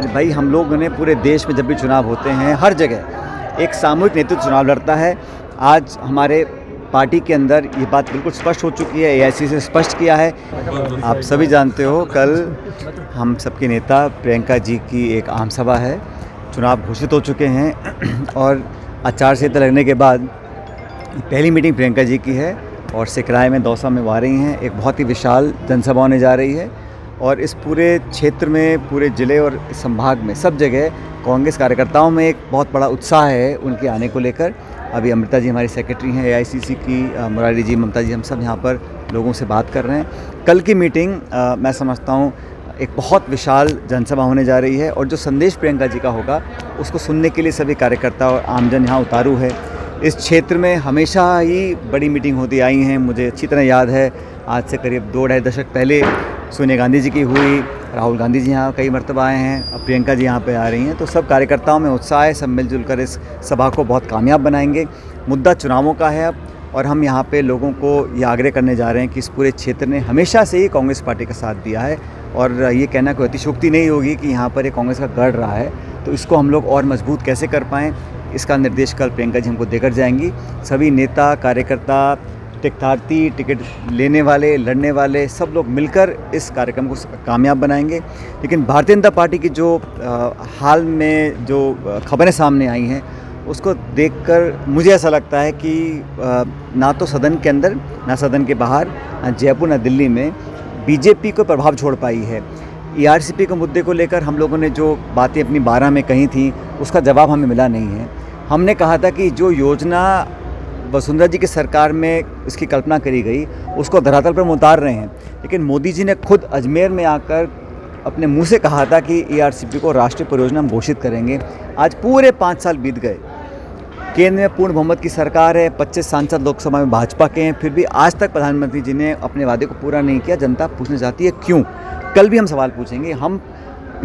भाई हम लोगों ने पूरे देश में जब भी चुनाव होते हैं हर जगह एक सामूहिक नेतृत्व चुनाव लड़ता है। आज हमारे पार्टी के अंदर ये बात बिल्कुल स्पष्ट हो चुकी है, एआईसी से स्पष्ट किया है। आप सभी जानते हो कल हम सबके नेता प्रियंका जी की एक आम सभा है, चुनाव घोषित हो चुके हैं और आचार संहिता लगने के बाद पहली मीटिंग प्रियंका जी की है और सिकराय में दौसा में वो आ रही हैं। एक बहुत ही विशाल जनसभा होने जा रही है और इस पूरे क्षेत्र में, पूरे ज़िले और संभाग में सब जगह कांग्रेस कार्यकर्ताओं में एक बहुत बड़ा उत्साह है उनके आने को लेकर। अभी अमृता जी हमारी सेक्रेटरी हैं एआईसीसी की, मुरारी जी, ममता जी, हम सब यहाँ पर लोगों से बात कर रहे हैं। कल की मीटिंग मैं समझता हूँ एक बहुत विशाल जनसभा होने जा रही है और जो संदेश प्रियंका जी का होगा उसको सुनने के लिए सभी कार्यकर्ता और आमजन यहाँ उतारू है। इस क्षेत्र में हमेशा ही बड़ी मीटिंग होती आई हैं। मुझे अच्छी तरह याद है, आज से करीब 2-2.5 दशक पहले सोनिया गांधी जी की हुई, राहुल गांधी जी यहाँ कई मरतबा आए हैं, अब प्रियंका जी यहाँ पे आ रही हैं। तो सब कार्यकर्ताओं में उत्साह है, सब मिलजुल कर इस सभा को बहुत कामयाब बनाएंगे। मुद्दा चुनावों का है अब और हम यहाँ पे लोगों को ये आग्रह करने जा रहे हैं कि इस पूरे क्षेत्र ने हमेशा से ही कांग्रेस पार्टी का साथ दिया है और ये कहना कोई अतिशयोक्ति नहीं होगी कि यहाँ पर ये कांग्रेस का गढ़ रहा है। तो इसको हम लोग और मजबूत कैसे कर पाएँ, इसका निर्देश कल प्रियंका जी हमको देकर जाएंगी। सभी नेता, कार्यकर्ता, टिकटार्थी, टिकट लेने वाले, लड़ने वाले सब लोग मिलकर इस कार्यक्रम को कामयाब बनाएंगे। लेकिन भारतीय जनता पार्टी की जो हाल में जो खबरें सामने आई हैं उसको देखकर मुझे ऐसा लगता है कि ना तो सदन के अंदर, ना सदन के बाहर, ना जयपुर, ना दिल्ली में बीजेपी को प्रभाव छोड़ पाई है। ईआरसीपी के मुद्दे को लेकर हम लोगों ने जो बातें अपनी 12 में कही थी उसका जवाब हमें मिला नहीं है। हमने कहा था कि जो योजना वसुंधरा जी की सरकार में इसकी कल्पना करी गई उसको धरातल पर हम उतार रहे हैं, लेकिन मोदी जी ने खुद अजमेर में आकर अपने मुंह से कहा था कि ईआरसीपी को राष्ट्रीय परियोजना हम घोषित करेंगे। आज पूरे 5 साल बीत गए, केंद्र में पूर्ण बहुमत की सरकार है, 25 सांसद लोकसभा में भाजपा के हैं, फिर भी आज तक प्रधानमंत्री जी ने अपने वादे को पूरा नहीं किया। जनता पूछना चाहती है क्यों। कल भी हम सवाल पूछेंगे। हम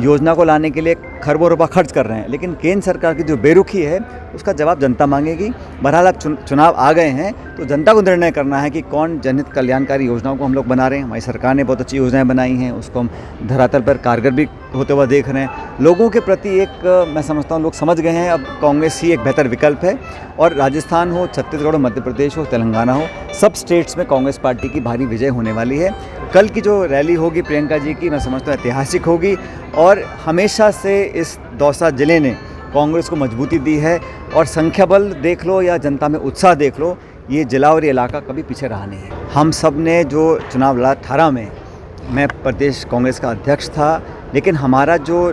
योजना को लाने के लिए खरबों रुपया खर्च कर रहे हैं, लेकिन केंद्र सरकार की जो बेरुखी है उसका जवाब जनता मांगेगी। बहरहाल अब चुनाव आ गए हैं तो जनता को निर्णय करना है कि कौन जनहित कल्याणकारी योजनाओं को हम लोग बना रहे हैं। हमारी सरकार ने बहुत अच्छी योजनाएं बनाई हैं, उसको हम धरातल पर कारगर भी होते हुए देख रहे हैं। लोगों के प्रति एक मैं समझता हूँ लोग समझ गए हैं अब कांग्रेस ही एक बेहतर विकल्प है और राजस्थान हो, छत्तीसगढ़ हो, मध्य प्रदेश हो, तेलंगाना हो, सब स्टेट्स में कांग्रेस पार्टी की भारी विजय होने वाली है। कल की जो रैली होगी प्रियंका जी की, मैं समझता हूँ ऐतिहासिक होगी और हमेशा से इस दौसा ज़िले ने कांग्रेस को मजबूती दी है और संख्या बल देख लो या जनता में उत्साह देख लो, ये ज़िला और ये इलाका कभी पीछे रहा नहीं है। हम सब ने जो चुनाव लड़ा 18 में, मैं प्रदेश कांग्रेस का अध्यक्ष था, लेकिन हमारा जो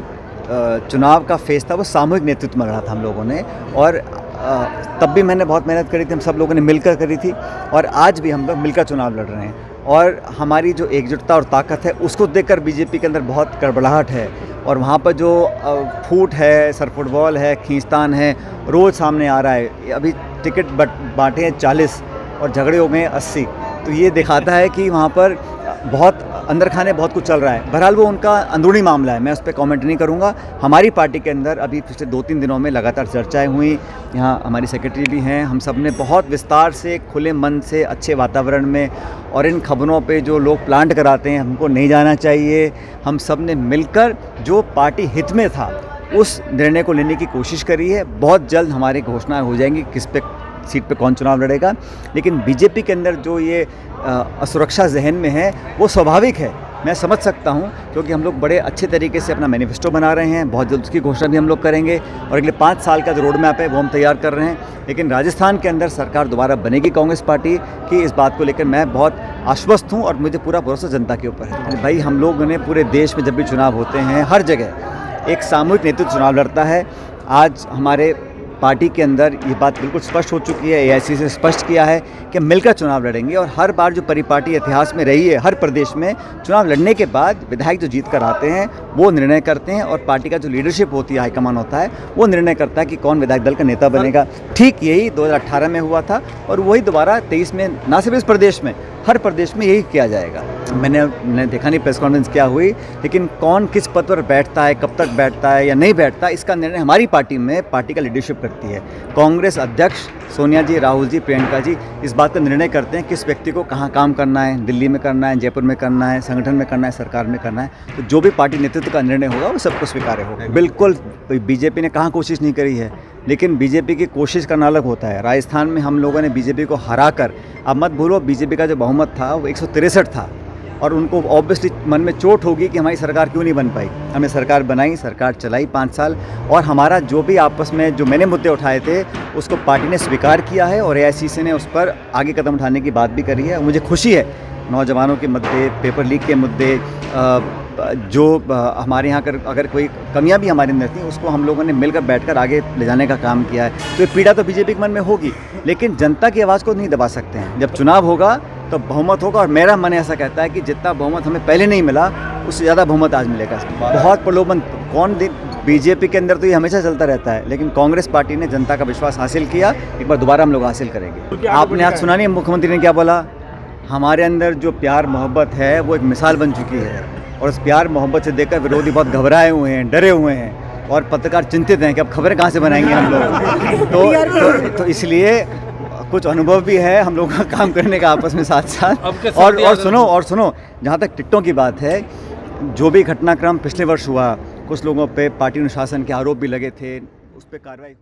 चुनाव का फेस था वो सामूहिक नेतृत्व में लड़ा था हम लोगों ने और तब भी मैंने बहुत मेहनत करी थी, हम सब लोगों ने मिलकर करी थी और आज भी हम लोग मिलकर चुनाव लड़ रहे हैं और हमारी जो एकजुटता और ताकत है उसको देखकर बीजेपी के अंदर बहुत गड़बड़ाहट है और वहाँ पर जो फूट है, सर फुटबॉल है, खींचतान है, रोज़ सामने आ रहा है। अभी टिकट बांटे हैं 40 और झगड़े हो गए 80, तो ये दिखाता है कि वहाँ पर बहुत अंदर खाने बहुत कुछ चल रहा है। बहरहाल वो उनका अंदरूनी मामला है, मैं उस पर कमेंट नहीं करूँगा। हमारी पार्टी के अंदर अभी पिछले 2-3 दिनों में लगातार चर्चाएं हुई, यहाँ हमारी सेक्रेटरी भी हैं, हम सब ने बहुत विस्तार से, खुले मन से, अच्छे वातावरण में और इन खबरों पे जो लोग प्लांट कराते हैं हमको नहीं जाना चाहिए, हम सब ने मिलकर जो पार्टी हित में था उस निर्णय को लेने की कोशिश करी है। बहुत जल्द हमारी घोषणा हो जाएंगी किस पे सीट पे कौन चुनाव लड़ेगा, लेकिन बीजेपी के अंदर जो ये असुरक्षा जहन में है वो स्वाभाविक है, मैं समझ सकता हूँ, क्योंकि हम लोग बड़े अच्छे तरीके से अपना मैनिफेस्टो बना रहे हैं। बहुत जल्द उसकी घोषणा भी हम लोग करेंगे और अगले 5 साल का जो रोड मैप है वो हम तैयार कर रहे हैं। लेकिन राजस्थान के अंदर सरकार दोबारा बनेगी कांग्रेस पार्टी की, इस बात को लेकर मैं बहुत आश्वस्त हूँ और मुझे पूरा भरोसा जनता के ऊपर है। भाई हम लोगों ने पूरे देश में जब भी चुनाव होते हैं हर जगह एक सामूहिक नेतृत्व चुनाव लड़ता है। आज हमारे पार्टी के अंदर ये बात बिल्कुल स्पष्ट हो चुकी है, एआईसी से स्पष्ट किया है कि मिलकर चुनाव लड़ेंगे और हर बार जो परिपाटी इतिहास में रही है, हर प्रदेश में चुनाव लड़ने के बाद विधायक जो जीत कर आते हैं वो निर्णय करते हैं और पार्टी का जो लीडरशिप होती है, हाईकमान होता है, वो निर्णय करता है कि कौन विधायक दल का नेता बनेगा। ठीक यही 2018 में हुआ था और वही दोबारा 23 में, ना सिर्फ इस प्रदेश में हर प्रदेश में यही किया जाएगा। मैंने देखा नहीं प्रेस कॉन्फ्रेंस क्या हुई, लेकिन कौन किस पद पर बैठता है, कब तक बैठता है या नहीं बैठता, इसका निर्णय हमारी पार्टी में पार्टी का लीडरशिप करती है। कांग्रेस अध्यक्ष सोनिया जी, राहुल जी, प्रियंका जी इस बात का निर्णय करते हैं किस व्यक्ति को कहाँ काम करना है, दिल्ली में करना है, जयपुर में करना है, संगठन में करना है, सरकार में करना है। तो जो भी पार्टी नेतृत्व का निर्णय होगा वो सबको स्वीकार्य होगा। बिल्कुल, बीजेपी ने कहाँ कोशिश नहीं करी है, लेकिन बीजेपी की कोशिश करना अलग होता है। राजस्थान में हम लोगों ने बीजेपी को हराकर, अब मत भूलो बीजेपी का जो बहुमत था वो 163 था, और उनको ऑब्वियसली मन में चोट होगी कि हमारी सरकार क्यों नहीं बन पाई। हमने सरकार बनाई, सरकार चलाई 5 साल, और हमारा जो भी आपस में जो मैंने मुद्दे उठाए थे उसको पार्टी ने स्वीकार किया है, और एआईसीसी ने उस पर आगे कदम उठाने की बात भी करी है। मुझे खुशी है नौजवानों के मुद्दे, पेपर लीक के मुद्दे, जो हमारे यहाँ अगर कोई कमियां भी हमारे अंदर थी उसको हम लोगों ने मिलकर बैठकर आगे ले जाने का काम किया है। तो ये पीड़ा तो बीजेपी के मन में होगी, लेकिन जनता की आवाज़ को नहीं दबा सकते हैं। जब चुनाव होगा तो बहुमत होगा, और मेरा मन ऐसा कहता है कि जितना बहुमत हमें पहले नहीं मिला उससे ज़्यादा बहुमत आज मिलेगा। बहुत प्रलोभन बीजेपी के अंदर तो ये हमेशा चलता रहता है, लेकिन कांग्रेस पार्टी ने जनता का विश्वास हासिल किया, एक बार दोबारा हम लोग हासिल करेंगे। आपने आज सुना नहीं मुख्यमंत्री ने क्या बोला? हमारे अंदर जो प्यार मोहब्बत है वो एक मिसाल बन चुकी है, और उस प्यार मोहब्बत से देखकर विरोधी बहुत घबराए हुए हैं, डरे हुए हैं, और पत्रकार चिंतित हैं कि अब खबरें कहाँ से बनाएंगे हम लोग। तो इसलिए कुछ अनुभव भी है हम लोगों का काम करने का आपस में साथ साथ। और सुनो, जहाँ तक टिकटों की बात है, जो भी घटनाक्रम पिछले वर्ष हुआ, कुछ लोगों पे पार्टी अनुशासन के आरोप भी लगे थे, उस पर कार्रवाई हुई।